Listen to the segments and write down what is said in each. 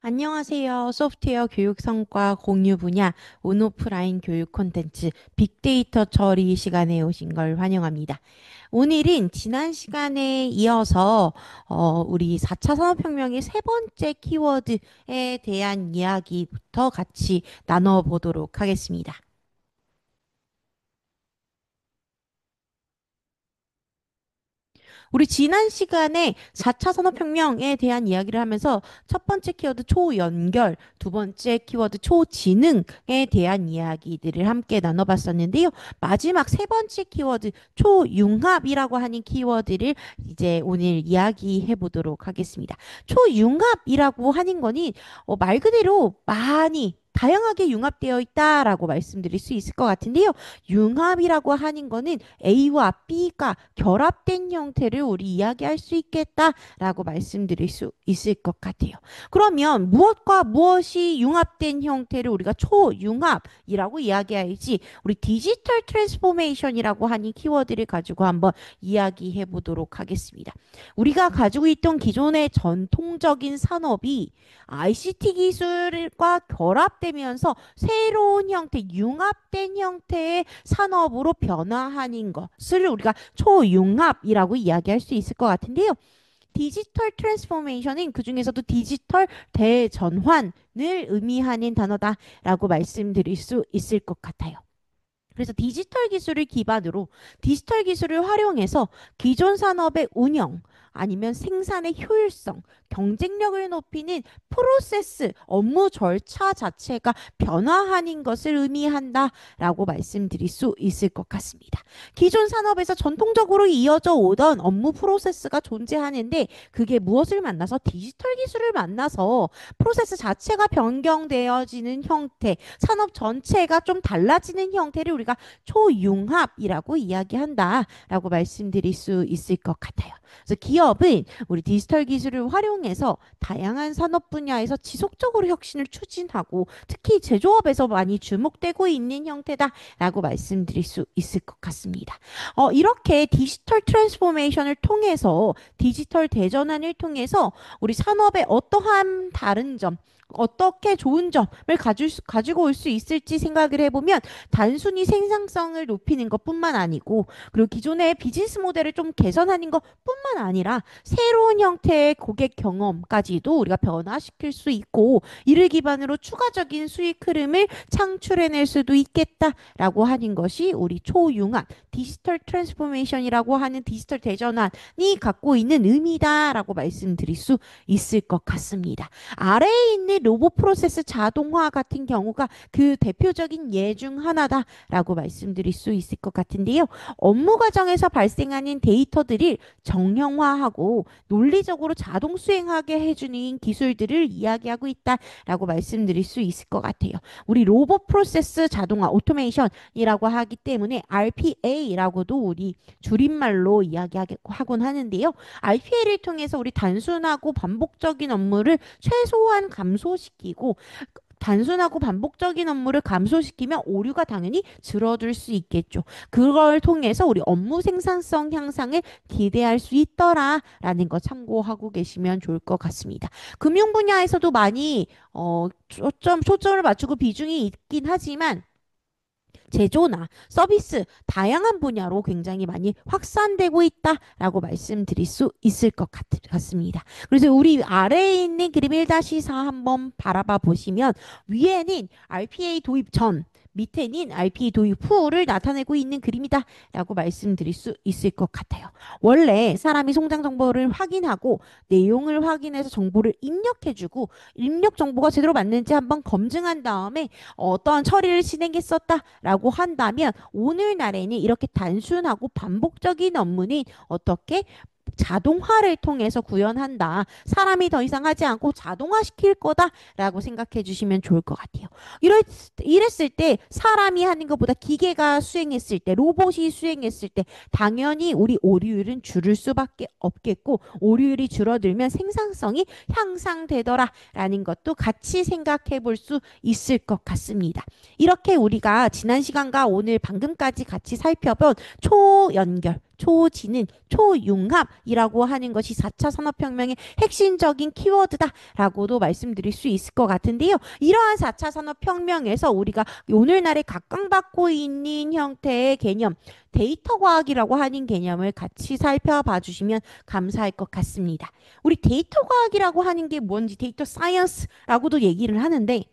안녕하세요. 소프트웨어 교육 성과 공유 분야 온오프라인 교육 콘텐츠 빅데이터 처리 시간에 오신 걸 환영합니다. 오늘은 지난 시간에 이어서 우리 4차 산업혁명의 세 번째 키워드에 대한 이야기부터 같이 나눠보도록 하겠습니다. 우리 지난 시간에 4차 산업혁명에 대한 이야기를 하면서 첫 번째 키워드 초연결, 두 번째 키워드 초지능에 대한 이야기들을 함께 나눠봤었는데요. 마지막 세 번째 키워드 초융합이라고 하는 키워드를 이제 오늘 이야기해 보도록 하겠습니다. 초융합이라고 하는 거는 말 그대로 많이 다양하게 융합되어 있다라고 말씀드릴 수 있을 것 같은데요. 융합이라고 하는 거는 A와 B가 결합된 형태를 우리 이야기할 수 있겠다라고 말씀드릴 수 있을 것 같아요. 그러면 무엇과 무엇이 융합된 형태를 우리가 초융합이라고 이야기할지 우리 디지털 트랜스포메이션이라고 하는 키워드를 가지고 한번 이야기해 보도록 하겠습니다. 우리가 가지고 있던 기존의 전통적인 산업이 ICT 기술과 결합되면서 새로운 형태, 융합된 형태의 산업으로 변화하는 것을 우리가 초융합이라고 이야기할 수 있을 것 같은데요. 디지털 트랜스포메이션은 그중에서도 디지털 대전환을 의미하는 단어다라고 말씀드릴 수 있을 것 같아요. 그래서 디지털 기술을 기반으로 디지털 기술을 활용해서 기존 산업의 운영 아니면 생산의 효율성, 경쟁력을 높이는 프로세스, 업무 절차 자체가 변화하는 것을 의미한다라고 말씀드릴 수 있을 것 같습니다. 기존 산업에서 전통적으로 이어져 오던 업무 프로세스가 존재하는데 그게 무엇을 만나서 디지털 기술을 만나서 프로세스 자체가 변경되어지는 형태, 산업 전체가 좀 달라지는 형태를 우리가 초융합이라고 이야기한다라고 말씀드릴 수 있을 것 같아요. 그래서 기업은 우리 디지털 기술을 활용해서 다양한 산업 분야에서 지속적으로 혁신을 추진하고 특히 제조업에서 많이 주목되고 있는 형태다라고 말씀드릴 수 있을 것 같습니다. 이렇게 디지털 트랜스포메이션을 통해서 디지털 대전환을 통해서 우리 산업의 어떠한 다른 점 어떻게 좋은 점을 가지고 올 수 있을지 생각을 해보면 단순히 생산성을 높이는 것뿐만 아니고 그리고 기존의 비즈니스 모델을 좀 개선하는 것뿐만 아니라 새로운 형태의 고객 경험까지도 우리가 변화시킬 수 있고 이를 기반으로 추가적인 수익 흐름을 창출해낼 수도 있겠다라고 하는 것이 우리 초융합 디지털 트랜스포메이션이라고 하는 디지털 대전환이 갖고 있는 의미다라고 말씀드릴 수 있을 것 같습니다. 아래에 있는 로봇 프로세스 자동화 같은 경우가 그 대표적인 예 중 하나다라고 말씀드릴 수 있을 것 같은데요. 업무 과정에서 발생하는 데이터들을 정형화하고 논리적으로 자동 수행하게 해주는 기술들을 이야기하고 있다라고 말씀드릴 수 있을 것 같아요. 우리 로봇 프로세스 자동화 오토메이션이라고 하기 때문에 RPA라고도 우리 줄임말로 이야기하곤 하는데요. RPA를 통해서 우리 단순하고 반복적인 업무를 최소한 감소시키고 단순하고 반복적인 업무를 감소시키면 오류가 당연히 줄어들 수 있겠죠. 그걸 통해서 우리 업무 생산성 향상을 기대할 수 있더라라는 거 참고하고 계시면 좋을 것 같습니다. 금융 분야에서도 많이 초점을 맞추고 비중이 있긴 하지만 제조나 서비스 다양한 분야로 굉장히 많이 확산되고 있다라고 말씀드릴 수 있을 것 같습니다. 그래서 우리 아래에 있는 그림 1-4 한번 바라봐 보시면 위에는 RPA 도입 전 밑에는 RPA 도입 후를 나타내고 있는 그림이다 라고 말씀드릴 수 있을 것 같아요. 원래 사람이 송장 정보를 확인하고 내용을 확인해서 정보를 입력해주고 입력 정보가 제대로 맞는지 한번 검증한 다음에 어떠한 처리를 진행했었다라고 한다면 오늘날에는 이렇게 단순하고 반복적인 업무는 어떻게 자동화를 통해서 구현한다. 사람이 더 이상 하지 않고 자동화시킬 거다라고 생각해 주시면 좋을 것 같아요. 이랬을 때 사람이 하는 것보다 기계가 수행했을 때, 로봇이 수행했을 때 당연히 우리 오류율은 줄을 수밖에 없겠고 오류율이 줄어들면 생산성이 향상되더라라는 것도 같이 생각해 볼 수 있을 것 같습니다. 이렇게 우리가 지난 시간과 오늘 방금까지 같이 살펴본 초연결, 초지능, 초융합이라고 하는 것이 4차 산업혁명의 핵심적인 키워드다라고도 말씀드릴 수 있을 것 같은데요. 이러한 4차 산업혁명에서 우리가 오늘날에 각광받고 있는 형태의 개념, 데이터 과학이라고 하는 개념을 같이 살펴봐 주시면 감사할 것 같습니다. 우리 데이터 과학이라고 하는 게 뭔지 데이터 사이언스라고도 얘기를 하는데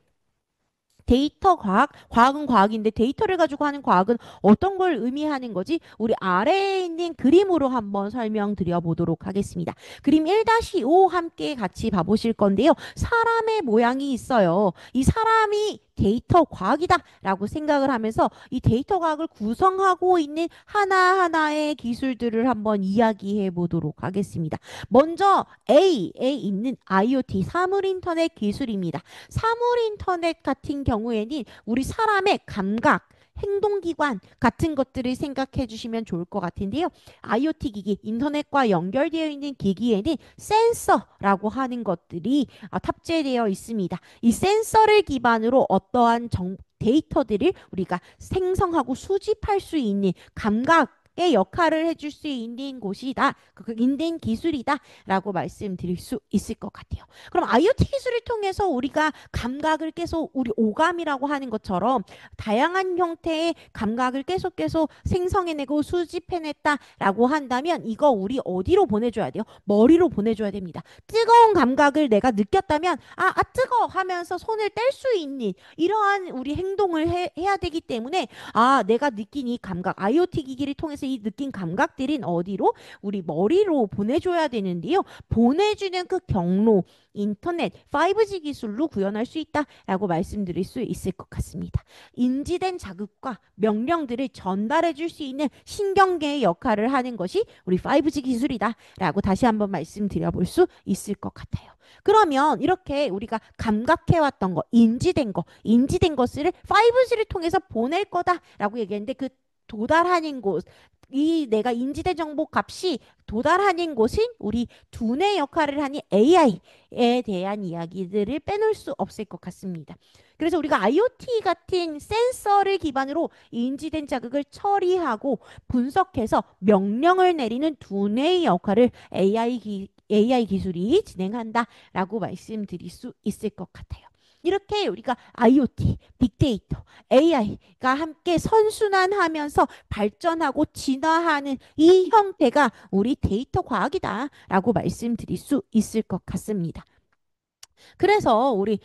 데이터 과학, 과학은 과학인데 데이터를 가지고 하는 과학은 어떤 걸 의미하는 거지? 우리 아래에 있는 그림으로 한번 설명드려 보도록 하겠습니다. 그림 1-5 함께 같이 봐보실 건데요. 사람의 모양이 있어요. 이 사람이 데이터 과학이다 라고 생각을 하면서 이 데이터 과학을 구성하고 있는 하나하나의 기술들을 한번 이야기해 보도록 하겠습니다. 먼저 A에 있는 IoT, 사물인터넷 기술입니다. 사물인터넷 같은 경우에는 우리 사람의 감각, 행동기관 같은 것들을 생각해 주시면 좋을 것 같은데요. IoT 기기, 인터넷과 연결되어 있는 기기에는 센서라고 하는 것들이 탑재되어 있습니다. 이 센서를 기반으로 어떠한 데이터들을 우리가 생성하고 수집할 수 있는 감각의 역할을 해줄 수 있는 곳이다. 있는 기술이다라고 말씀드릴 수 있을 것 같아요. 그럼 IoT 기술을 통해서 우리가 감각을 계속 우리 오감이라고 하는 것처럼 다양한 형태의 감각을 계속 생성해내고 수집해냈다라고 한다면 이거 우리 어디로 보내줘야 돼요? 머리로 보내줘야 됩니다. 뜨거운 감각을 내가 느꼈다면 뜨거워 하면서 손을 뗄 수 있는 이러한 우리 행동을 해야 되기 때문에 내가 느낀 이 감각, IoT 기기를 통해서 이 느낀 감각들은 어디로? 우리 머리로 보내줘야 되는데요. 보내주는 그 경로, 인터넷, 5G 기술로 구현할 수 있다라고 말씀드릴 수 있을 것 같습니다. 인지된 자극과 명령들을 전달해 줄 수 있는 신경계의 역할을 하는 것이 우리 5G 기술이다라고 다시 한번 말씀드려 볼 수 있을 것 같아요. 그러면 이렇게 우리가 감각해왔던 거, 인지된 것을 5G를 통해서 보낼 거다라고 얘기했는데 그 도달하는 곳, 이 내가 인지대 정보 값이 도달하는 곳은 우리 두뇌 역할을 하는 AI에 대한 이야기들을 빼놓을 수 없을 것 같습니다. 그래서 우리가 IoT 같은 센서를 기반으로 인지된 자극을 처리하고 분석해서 명령을 내리는 두뇌의 역할을 AI 기술이 진행한다라고 말씀드릴 수 있을 것 같아요. 이렇게 우리가 IoT, 빅데이터, AI가 함께 선순환하면서 발전하고 진화하는 이 형태가 우리 데이터 과학이다라고 말씀드릴 수 있을 것 같습니다. 그래서 우리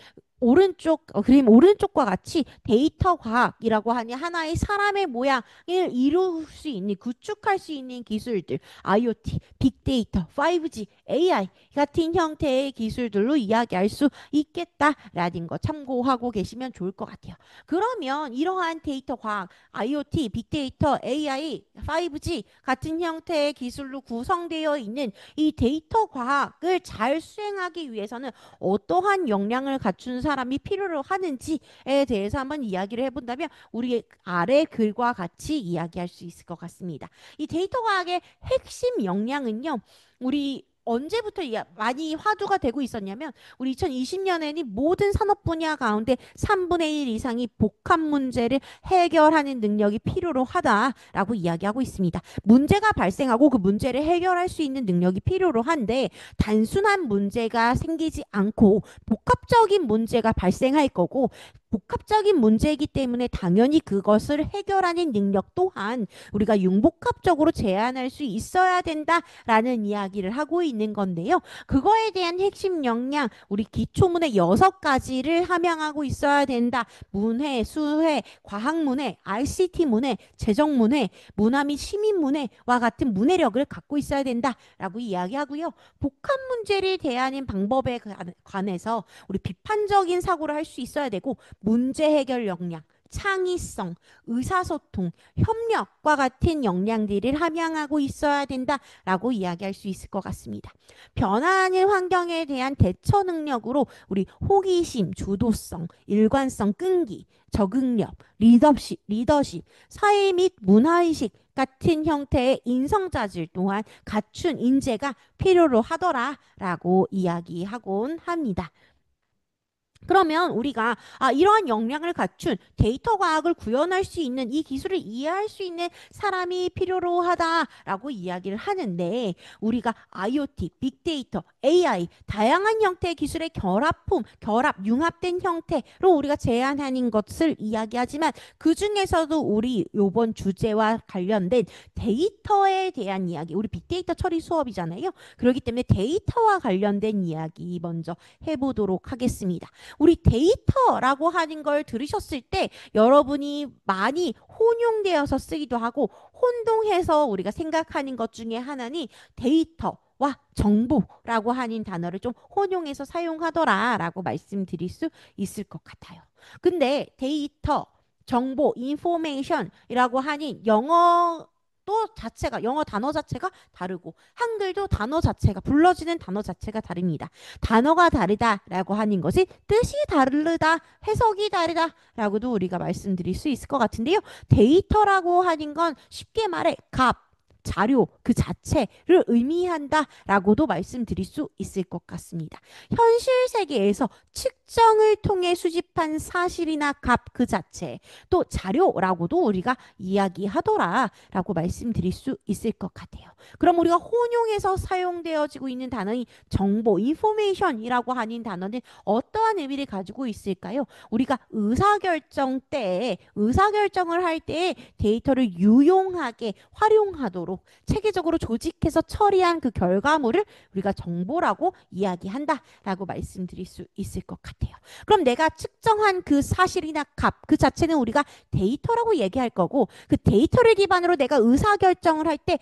그림 오른쪽과 같이 데이터 과학이라고 하니 하나의 사람의 모양을 이룰 수 있는, 구축할 수 있는 기술들, IoT, 빅데이터, 5G, AI 같은 형태의 기술들로 이야기할 수 있겠다라는 거 참고하고 계시면 좋을 것 같아요. 그러면 이러한 데이터 과학, IoT, 빅데이터, AI, 5G 같은 형태의 기술로 구성되어 있는 이 데이터 과학을 잘 수행하기 위해서는 어떠한 역량을 갖춘 사람이 필요로 하는지에 대해서 한번 이야기를 해본다면 우리 아래 글과 같이 이야기할 수 있을 것 같습니다. 이 데이터 과학의 핵심 역량은요. 우리 언제부터 많이 화두가 되고 있었냐면 우리 2020년에는 모든 산업 분야 가운데 3분의 1 이상이 복합 문제를 해결하는 능력이 필요로 하다라고 이야기하고 있습니다. 문제가 발생하고 그 문제를 해결할 수 있는 능력이 필요로 한데 단순한 문제가 생기지 않고 복합적인 문제가 발생할 거고 복합적인 문제이기 때문에 당연히 그것을 해결하는 능력 또한 우리가 융복합적으로 제한할 수 있어야 된다라는 이야기를 하고 있는 건데요. 그거에 대한 핵심 역량, 우리 기초문해 6가지를 함양하고 있어야 된다. 문해, 수해, 과학문해, ICT문해, 재정문해, 문화 및 시민문해와 같은 문해력을 갖고 있어야 된다라고 이야기하고요. 복합 문제를 대하는 방법에 관해서 우리 비판적인 사고를 할 수 있어야 되고 문제 해결 역량, 창의성, 의사소통, 협력과 같은 역량들을 함양하고 있어야 된다라고 이야기할 수 있을 것 같습니다. 변화하는 환경에 대한 대처 능력으로 우리 호기심, 주도성, 일관성, 끈기, 적응력, 리더십, 사회 및 문화의식 같은 형태의 인성자질 또한 갖춘 인재가 필요로 하더라라고 이야기하곤 합니다. 그러면 우리가 이러한 역량을 갖춘 데이터 과학을 구현할 수 있는 이 기술을 이해할 수 있는 사람이 필요로 하다라고 이야기를 하는데 우리가 IoT, 빅데이터, AI 다양한 형태의 기술의 융합된 형태로 우리가 제안하는 것을 이야기하지만 그 중에서도 우리 요번 주제와 관련된 데이터에 대한 이야기, 우리 빅데이터 처리 수업이잖아요. 그렇기 때문에 데이터와 관련된 이야기 먼저 해보도록 하겠습니다. 우리 데이터라고 하는 걸 들으셨을 때 여러분이 많이 혼용되어서 쓰기도 하고 혼동해서 우리가 생각하는 것 중에 하나는 데이터와 정보라고 하는 단어를 좀 혼용해서 사용하더라라고 말씀드릴 수 있을 것 같아요. 근데 데이터, 정보, 인포메이션이라고 하는 영어 단어 자체가 다르고 한글도 단어 자체가 불러지는 단어 자체가 다릅니다. 단어가 다르다라고 하는 것이 뜻이 다르다, 해석이 다르다라고도 우리가 말씀드릴 수 있을 것 같은데요. 데이터라고 하는 건 쉽게 말해 자료 그 자체를 의미한다라고도 말씀드릴 수 있을 것 같습니다. 현실 세계에서 측정을 통해 수집한 사실이나 값 그 자체 또 자료라고도 우리가 이야기하더라라고 말씀드릴 수 있을 것 같아요. 그럼 우리가 혼용해서 사용되어지고 있는 단어인 정보, 인포메이션이라고 하는 단어는 어떠한 의미를 가지고 있을까요? 우리가 의사결정을 할 때 데이터를 유용하게 활용하도록 체계적으로 조직해서 처리한 그 결과물을 우리가 정보라고 이야기한다라고 말씀드릴 수 있을 것 같아요. 그럼 내가 측정한 그 사실이나 값 그 자체는 우리가 데이터라고 얘기할 거고 그 데이터를 기반으로 내가 의사결정을 할 때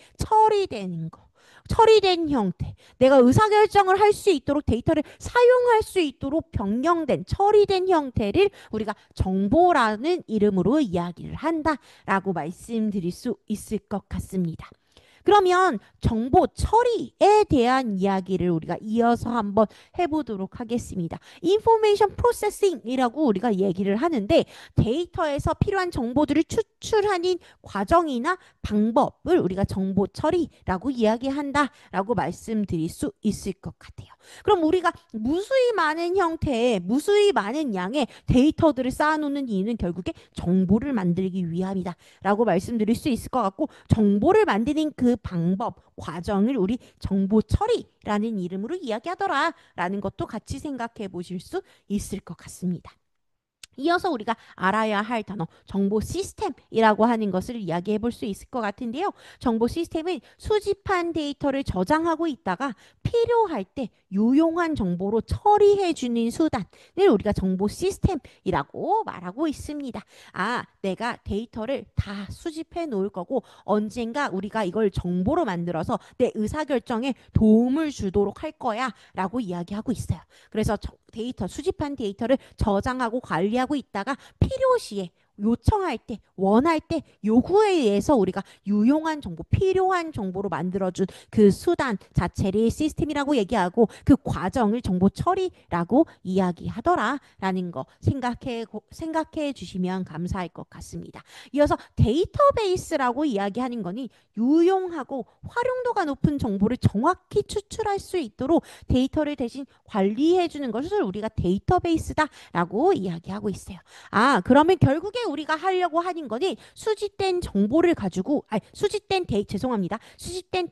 처리된 형태, 내가 의사결정을 할 수 있도록 데이터를 사용할 수 있도록 변경된, 처리된 형태를 우리가 정보라는 이름으로 이야기를 한다라고 말씀드릴 수 있을 것 같습니다. 그러면 정보 처리에 대한 이야기를 우리가 이어서 한번 해보도록 하겠습니다. 인포메이션 프로세싱이라고 우리가 얘기를 하는데 데이터에서 필요한 정보들을 추출하는 과정이나 방법을 우리가 정보 처리라고 이야기한다라고 말씀드릴 수 있을 것 같아요. 그럼 우리가 무수히 많은 형태의 무수히 많은 양의 데이터들을 쌓아놓는 이유는 결국에 정보를 만들기 위함이다 라고 말씀드릴 수 있을 것 같고 정보를 만드는 그 방법, 과정을 우리 정보 처리라는 이름으로 이야기하더라라는 것도 같이 생각해 보실 수 있을 것 같습니다. 이어서 우리가 알아야 할 단어 정보 시스템이라고 하는 것을 이야기해 볼 수 있을 것 같은데요. 정보 시스템은 수집한 데이터를 저장하고 있다가 필요할 때 유용한 정보로 처리해 주는 수단을 우리가 정보 시스템이라고 말하고 있습니다. 내가 데이터를 다 수집해 놓을 거고 언젠가 우리가 이걸 정보로 만들어서 내 의사결정에 도움을 주도록 할 거야 라고 이야기하고 있어요. 그래서 수집한 데이터를 저장하고 관리하고 있다가 필요시에 요청할 때, 원할 때, 요구에 의해서 우리가 유용한 정보, 필요한 정보로 만들어준 그 수단 자체를 시스템이라고 얘기하고 그 과정을 정보 처리라고 이야기하더라라는 거 생각해 주시면 감사할 것 같습니다. 이어서 데이터베이스라고 이야기하는 거니 유용하고 활용도가 높은 정보를 정확히 추출할 수 있도록 데이터를 대신 관리해 주는 것을 우리가 데이터베이스다라고 이야기하고 있어요. 그러면 결국에 우리가 하려고 하는 거는 수집된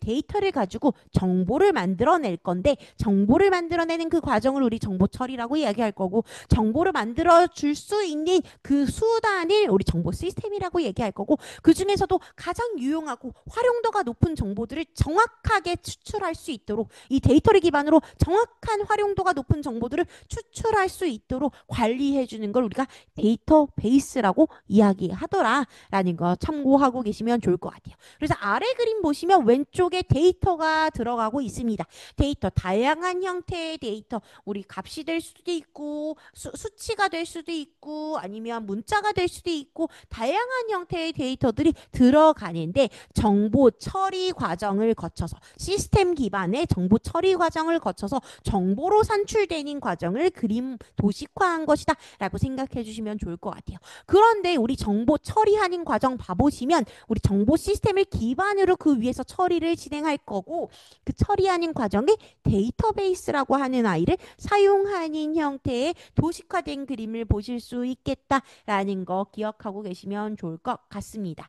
데이터를 가지고 정보를 만들어낼 건데 정보를 만들어내는 그 과정을 우리 정보 처리라고 이야기할 거고 정보를 만들어 줄 수 있는 그 수단을 우리 정보 시스템이라고 얘기할 거고 그 중에서도 가장 유용하고 활용도가 높은 정보들을 정확하게 추출할 수 있도록 이 데이터를 기반으로 정확한 활용도가 높은 정보들을 추출할 수 있도록 관리해 주는 걸 우리가 데이터베이스라고 라고 이야기하더라라는 거 참고하고 계시면 좋을 것 같아요. 그래서 아래 그림 보시면 왼쪽에 데이터가 들어가고 있습니다. 데이터, 다양한 형태의 데이터, 우리 값이 될 수도 있고 수치가 될 수도 있고 아니면 문자가 될 수도 있고 다양한 형태의 데이터들이 들어가는데 정보 처리 과정을 거쳐서 시스템 기반의 정보 처리 과정을 거쳐서 정보로 산출되는 과정을 그림 도식화한 것이다 라고 생각해 주시면 좋을 것 같아요. 그런데 우리 정보 처리하는 과정 봐보시면 우리 정보 시스템을 기반으로 그 위에서 처리를 진행할 거고 그 처리하는 과정에 데이터베이스라고 하는 아이를 사용하는 형태의 도식화된 그림을 보실 수 있겠다라는 거 기억하고 계시면 좋을 것 같습니다.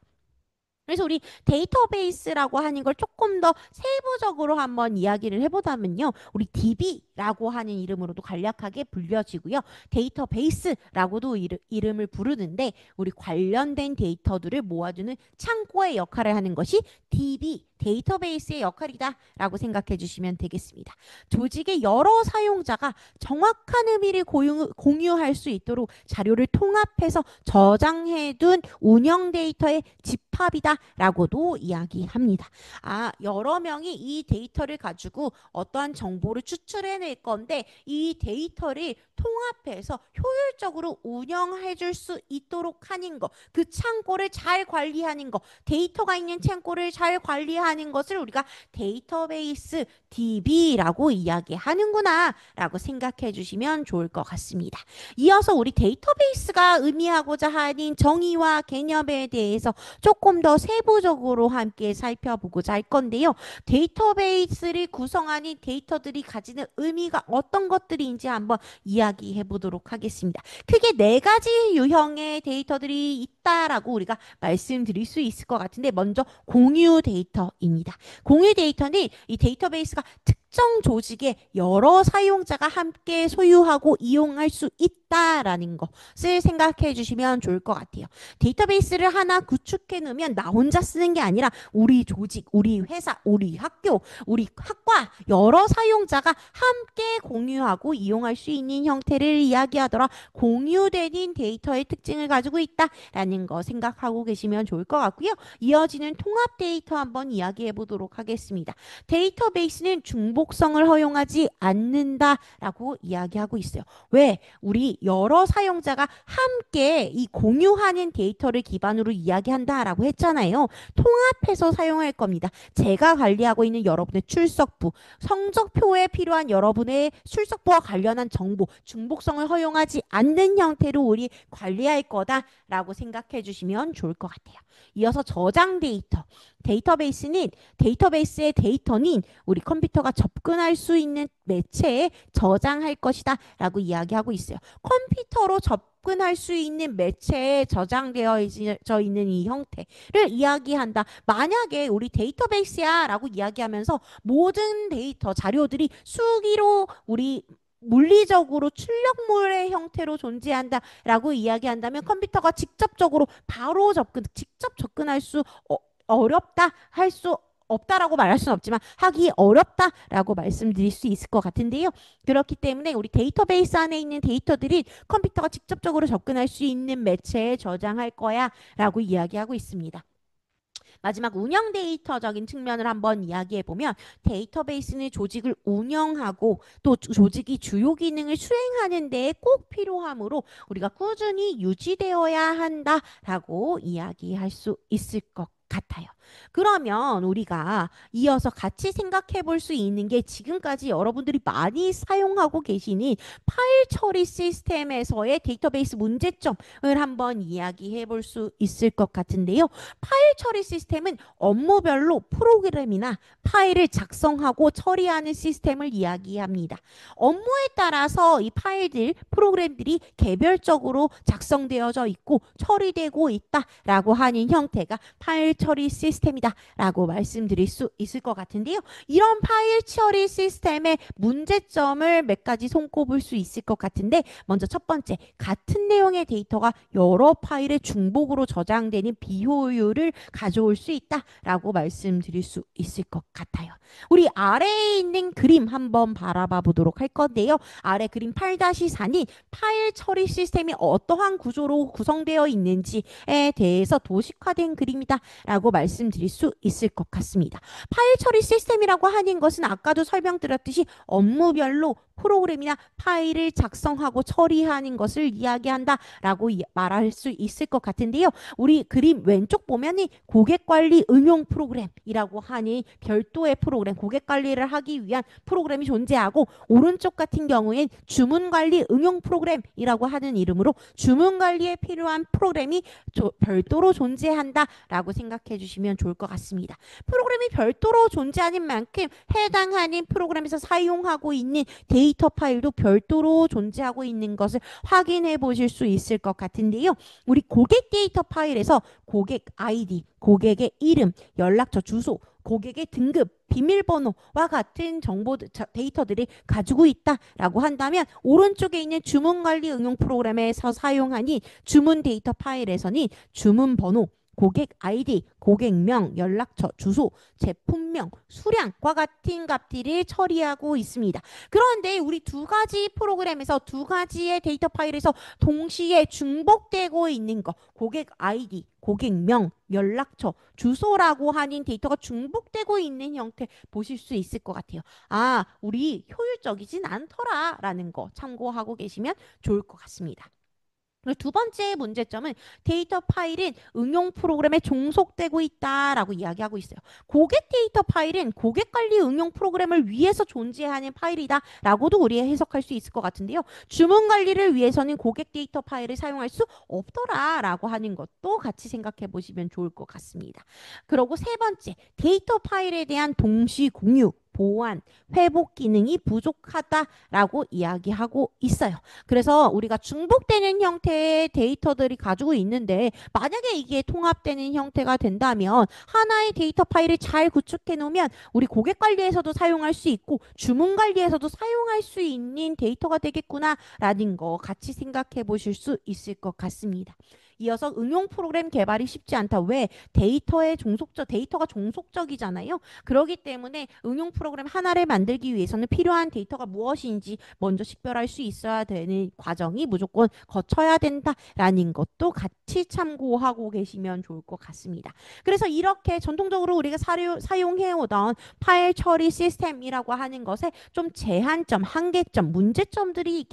그래서 우리 데이터베이스라고 하는 걸 조금 더 세부적으로 한번 이야기를 해보자면요. 우리 DB라고 하는 이름으로도 간략하게 불려지고요. 데이터베이스라고도 이름을 부르는데 우리 관련된 데이터들을 모아두는 창고의 역할을 하는 것이 DB, 데이터베이스의 역할이다 라고 생각해 주시면 되겠습니다. 조직의 여러 사용자가 정확한 의미를 공유할 수 있도록 자료를 통합해서 저장해둔 운영 데이터의 집합이다 라고도 이야기합니다. 여러 명이 이 데이터를 가지고 어떠한 정보를 추출해낼 건데 이 데이터를 통합해서 효율적으로 운영해 줄 수 있도록 하는 거, 그 창고를 잘 관리하는 거, 데이터가 있는 창고를 잘 관리하는 것을 우리가 데이터베이스 DB라고 이야기하는구나 라고 생각해 주시면 좋을 것 같습니다. 이어서 우리 데이터베이스가 의미하고자 하는 정의와 개념에 대해서 조금 더 세부적으로 함께 살펴보고자 할 건데요. 데이터베이스를 구성하는 데이터들이 가지는 의미가 어떤 것들인지 한번 이야기해 보도록 하겠습니다. 크게 네 가지 유형의 데이터들이 있다라고 우리가 말씀드릴 수 있을 것 같은데 먼저 공유 데이터입니다. 공유 데이터는 이 데이터베이스가 특정 조직의 여러 사용자가 함께 소유하고 이용할 수 있다라는 것을 생각해 주시면 좋을 것 같아요. 데이터베이스를 하나 구축해 놓으면 나 혼자 쓰는 게 아니라 우리 조직, 우리 회사, 우리 학교, 우리 학과 여러 사용자가 함께 공유하고 이용할 수 있는 형태를 이야기하더라. 공유되는 데이터의 특징을 가지고 있다라는 거 생각하고 계시면 좋을 것 같고요. 이어지는 통합 데이터 한번 이야기해 보도록 하겠습니다. 데이터베이스는 중복성을 허용하지 않는다라고 이야기하고 있어요. 왜? 우리 여러 사용자가 함께 이 공유하는 데이터를 기반으로 이야기한다라고 했잖아요. 통합해서 사용할 겁니다. 제가 관리하고 있는 여러분의 출석부, 성적표에 필요한 여러분의 출석부와 관련한 정보, 중복성을 허용하지 않는 형태로 우리 관리할 거다라고 생각해 주시면 좋을 것 같아요. 이어서 저장 데이터. 데이터베이스의 데이터는 우리 컴퓨터가 접근할 수 있는 매체에 저장할 것이다 라고 이야기하고 있어요. 컴퓨터로 접근할 수 있는 매체에 저장되어 있는 이 형태를 이야기한다. 만약에 우리 데이터베이스야 라고 이야기하면서 모든 데이터 자료들이 수기로 우리 물리적으로 출력물의 형태로 존재한다라고 이야기한다면 컴퓨터가 직접적으로 바로 직접 접근할 수 어렵다 할 수 없다라고 말할 수는 없지만 하기 어렵다라고 말씀드릴 수 있을 것 같은데요. 그렇기 때문에 우리 데이터베이스 안에 있는 데이터들이 컴퓨터가 직접적으로 접근할 수 있는 매체에 저장할 거야 라고 이야기하고 있습니다. 마지막 운영 데이터적인 측면을 한번 이야기해 보면 데이터베이스는 조직을 운영하고 또 조직이 주요 기능을 수행하는 데에 꼭 필요하므로 우리가 꾸준히 유지되어야 한다라고 이야기할 수 있을 것 같아요. 그러면 우리가 이어서 같이 생각해 볼 수 있는 게 지금까지 여러분들이 많이 사용하고 계시는 파일 처리 시스템에서의 데이터베이스 문제점을 한번 이야기해 볼 수 있을 것 같은데요. 파일 처리 시스템은 업무별로 프로그램이나 파일을 작성하고 처리하는 시스템을 이야기합니다. 업무에 따라서 이 파일들, 프로그램들이 개별적으로 작성되어져 있고 처리되고 있다라고 하는 형태가 파일 처리 시스템이다 라고 말씀드릴 수 있을 것 같은데요. 이런 파일 처리 시스템의 문제점을 몇 가지 손꼽을 수 있을 것 같은데, 먼저 첫 번째, 같은 내용의 데이터가 여러 파일에 중복으로 저장되는 비효율을 가져올 수 있다라고 말씀드릴 수 있을 것 같아요. 우리 아래에 있는 그림 한번 바라봐 보도록 할 건데요. 아래 그림 8-4는 파일 처리 시스템이 어떠한 구조로 구성되어 있는지에 대해서 도식화된 그림이다 라고 말씀드릴 수 있을 것 같습니다. 파일 처리 시스템이라고 하는 것은 아까도 설명드렸듯이 업무별로 프로그램이나 파일을 작성하고 처리하는 것을 이야기한다라고 말할 수 있을 것 같은데요. 우리 그림 왼쪽 보면은 고객관리 응용 프로그램이라고 하는 별도의 프로그램, 고객관리를 하기 위한 프로그램이 존재하고, 오른쪽 같은 경우엔 주문관리 응용 프로그램이라고 하는 이름으로 주문관리에 필요한 프로그램이 별도로 존재한다라고 생각해 주시면 좋을 것 같습니다. 프로그램이 별도로 존재하는 만큼 해당하는 프로그램에서 사용하고 있는 데이터 파일도 별도로 존재하고 있는 것을 확인해 보실 수 있을 것 같은데요. 우리 고객 데이터 파일에서 고객 아이디, 고객의 이름, 연락처, 주소, 고객의 등급, 비밀번호와 같은 데이터들이 가지고 있다라고 한다면, 오른쪽에 있는 주문관리 응용 프로그램에서 사용하는 주문 데이터 파일에서는 주문번호, 고객 아이디, 고객명, 연락처, 주소, 제품명, 수량과 같은 값들을 처리하고 있습니다. 그런데 우리 두 가지 프로그램에서 두 가지의 데이터 파일에서 동시에 중복되고 있는 거, 고객 아이디, 고객명, 연락처, 주소라고 하는 데이터가 중복되고 있는 형태 보실 수 있을 것 같아요. 아, 우리 효율적이진 않더라라는 거 참고하고 계시면 좋을 것 같습니다. 두 번째 문제점은 데이터 파일은 응용 프로그램에 종속되고 있다라고 이야기하고 있어요. 고객 데이터 파일은 고객 관리 응용 프로그램을 위해서 존재하는 파일이다라고도 우리 해석할 수 있을 것 같은데요. 주문 관리를 위해서는 고객 데이터 파일을 사용할 수 없더라라고 하는 것도 같이 생각해 보시면 좋을 것 같습니다. 그리고 세 번째, 데이터 파일에 대한 동시 공유, 보완, 회복 기능이 부족하다라고 이야기하고 있어요. 그래서 우리가 중복되는 형태의 데이터들이 가지고 있는데, 만약에 이게 통합되는 형태가 된다면 하나의 데이터 파일을 잘 구축해 놓으면 우리 고객 관리에서도 사용할 수 있고 주문 관리에서도 사용할 수 있는 데이터가 되겠구나라는 거 같이 생각해 보실 수 있을 것 같습니다. 이어서 응용 프로그램 개발이 쉽지 않다. 왜? 데이터가 종속적이잖아요. 그렇기 때문에 응용 프로그램 하나를 만들기 위해서는 필요한 데이터가 무엇인지 먼저 식별할 수 있어야 되는 과정이 무조건 거쳐야 된다라는 것도 같이 참고하고 계시면 좋을 것 같습니다. 그래서 이렇게 전통적으로 우리가 사용해오던 파일 처리 시스템이라고 하는 것에 좀 제한점, 한계점, 문제점들이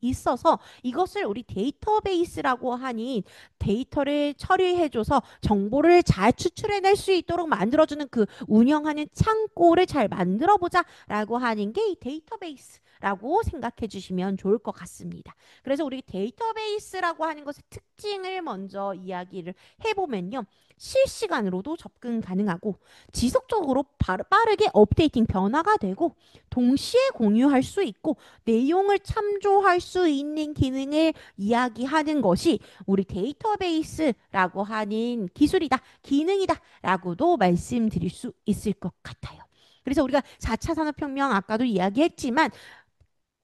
있어서 이것을 우리 데이터베이스라고 하니 데이터를 처리해줘서 정보를 잘 추출해낼 수 있도록 만들어주는 그 운영하는 창고를 잘 만들어보자 라고 하는 게 이 데이터베이스라고 생각해 주시면 좋을 것 같습니다. 그래서 우리 데이터베이스라고 하는 것의 특징을 먼저 이야기를 해보면요. 실시간으로도 접근 가능하고 지속적으로 빠르게 업데이팅 변화가 되고 동시에 공유할 수 있고 내용을 참조할 수 있는 기능을 이야기하는 것이 우리 데이터베이스라고 하는 기술이다, 기능이다 라고도 말씀드릴 수 있을 것 같아요. 그래서 우리가 4차 산업혁명 아까도 이야기했지만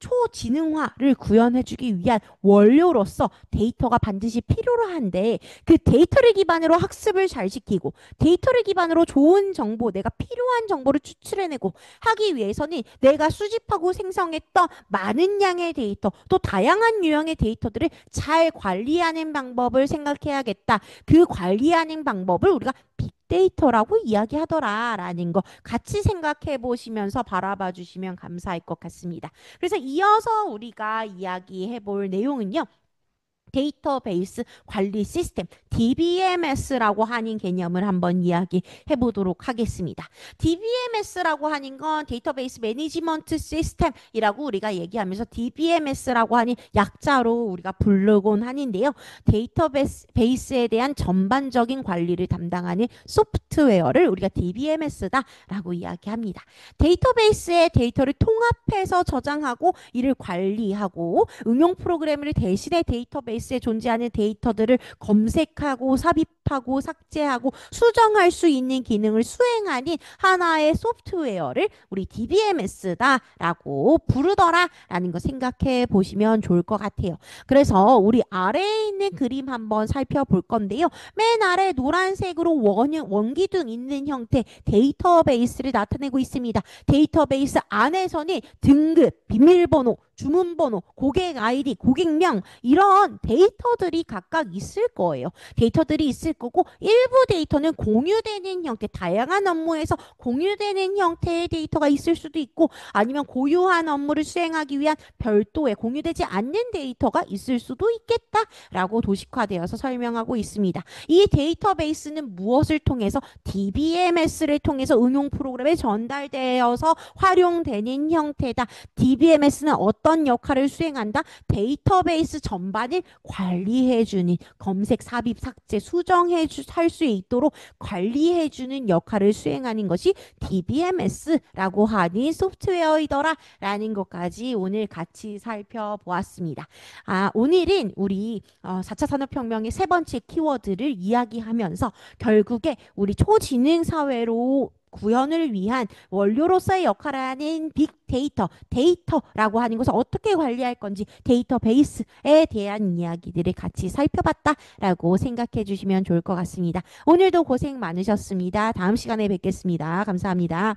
초지능화를 구현해주기 위한 원료로서 데이터가 반드시 필요로 한데, 그 데이터를 기반으로 학습을 잘 시키고 데이터를 기반으로 좋은 정보, 내가 필요한 정보를 추출해내고 하기 위해서는 내가 수집하고 생성했던 많은 양의 데이터, 또 다양한 유형의 데이터들을 잘 관리하는 방법을 생각해야겠다. 그 관리하는 방법을 우리가 빅데이터라고 이야기하더라라는 거 같이 생각해 보시면서 바라봐 주시면 감사할 것 같습니다. 그래서 이어서 우리가 이야기해 볼 내용은요. 데이터베이스 관리 시스템 DBMS라고 하는 개념을 한번 이야기해 보도록 하겠습니다. DBMS라고 하는 건 데이터베이스 매니지먼트 시스템이라고 우리가 얘기하면서 DBMS라고 하는 약자로 우리가 부르곤 하는데요. 데이터베이스에 대한 전반적인 관리를 담당하는 소프트웨어를 우리가 DBMS다라고 이야기합니다. 데이터베이스의 데이터를 통합해서 저장하고 이를 관리하고 응용 프로그램을 대신에 데이터베이스에 존재하는 데이터들을 검색하고 삽입 업로드하고 삭제하고 수정할 수 있는 기능을 수행하는 하나의 소프트웨어를 우리 DBMS다라고 부르더라라는 거 생각해 보시면 좋을 것 같아요. 그래서 우리 아래에 있는 그림 한번 살펴볼 건데요. 맨 아래 노란색으로 원기둥 있는 형태 데이터베이스를 나타내고 있습니다. 데이터베이스 안에서는 등급, 비밀번호, 주문번호, 고객 아이디, 고객명 이런 데이터들이 각각 있을 거예요. 데이터들이 있을 거고 일부 데이터는 공유되는 형태, 다양한 업무에서 공유되는 형태의 데이터가 있을 수도 있고 아니면 고유한 업무를 수행하기 위한 별도의 공유되지 않는 데이터가 있을 수도 있겠다라고 도식화되어서 설명하고 있습니다. 이 데이터베이스는 무엇을 통해서 DBMS를 통해서 응용 프로그램에 전달되어서 활용되는 형태다. DBMS는 어떤 역할을 수행한다? 데이터베이스 전반을 관리해주는 검색, 삽입, 삭제, 수정할 수 있도록 관리해주는 역할을 수행하는 것이 DBMS라고 하는 소프트웨어이더라라는 것까지 오늘 같이 살펴보았습니다. 오늘은 우리 4차 산업혁명의 세 번째 키워드를 이야기하면서 결국에 우리 초지능 사회로 구현을 위한 원료로서의 역할을 하는 데이터라고 하는 것을 어떻게 관리할 건지 데이터베이스에 대한 이야기들을 같이 살펴봤다라고 생각해 주시면 좋을 것 같습니다. 오늘도 고생 많으셨습니다. 다음 시간에 뵙겠습니다. 감사합니다.